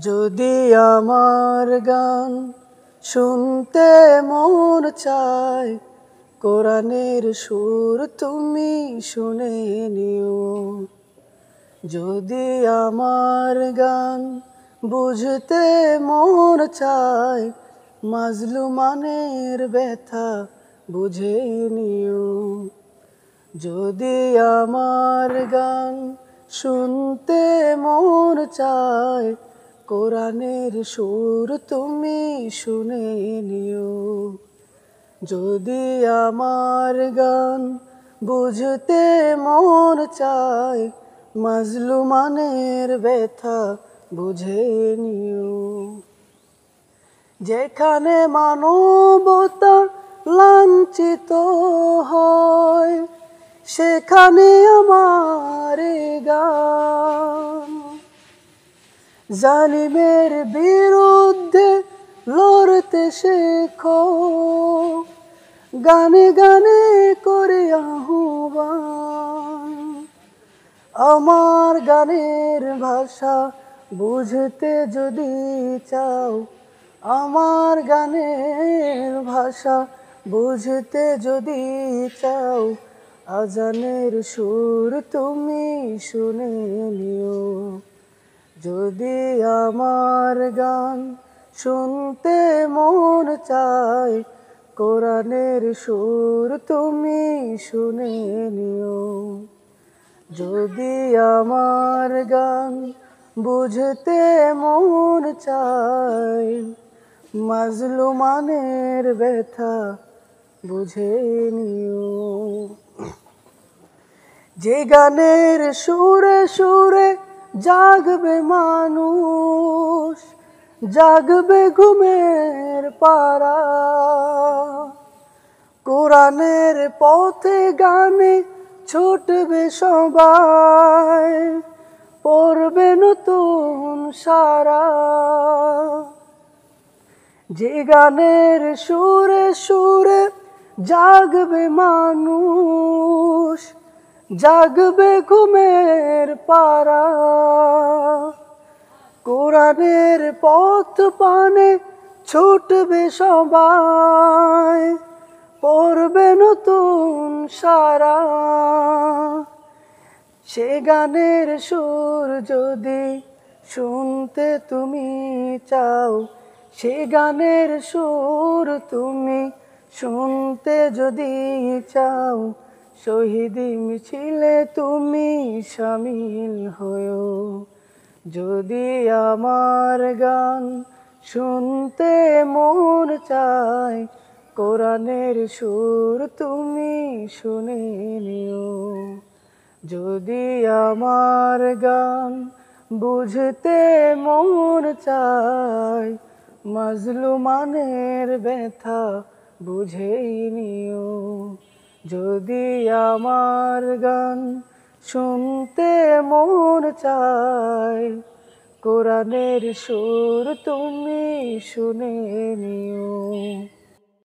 যদি আমার গান শুনতে মন চায়, কোরআনের সুর তুমি শুনে নিও। যদি আমার গান বুঝতে মন চায়, মাজলুমানের ব্যথা বুঝে নিও। যদি আমার গান শুনতে মন চায়, কোরআনের সুর তুমি শুনে নিও। যদি আমার গান বুঝতে মন চায়, মাজলুমানের ব্যথা বুঝে নিও। যেখানে মানবতা লাঞ্ছিত হয়, সেখানে আমার গান। জালিমের বিরুদ্ধে লড়তে শেখো, গানে গানে করে আহ্বান। আমার গানের ভাষা বুঝতে যদি চাও, আমার গানের ভাষা বুঝতে যদি চাও, আজানের সুর তুমি শুনে নিও। যদি আমার গান শুনতে মন চায়, কোরআনের সুর তুমি শুনে নিও। যদি আমার গান বুঝতে মন চায়, মাজলুমানের ব্যথা বুঝে নিও। যে গানের সুরে সুরে জাগবে মানুষ, জাগবে ঘুমের পারা। কোরআনের পথে গানে ছুটবে সবাই, পড়বে নতুন সারা। যে গানের সুরে সুরে জাগবে মানুষ, জাগবে ঘুমের পারা। কোরআনের পথ পানে ছুটবে সবাই, পড়বে নতুন সারা। সে গানের সুর যদি শুনতে তুমি চাও, সে গানের সুর তুমি শুনতে যদি চাও, শহীদি মিছিলে তুমি শামিল হয়ো। যদি আমার গান শুনতে মন চায়, কোরআনের সুর তুমি শুনে নিও। যদি আমার গান বুঝতে মন চায়, মাজলুমানের ব্যথা বুঝে নিও। যদি আমার গান শুনতে মন চায়, কোরআনের সুর তুমি শুনে নিও।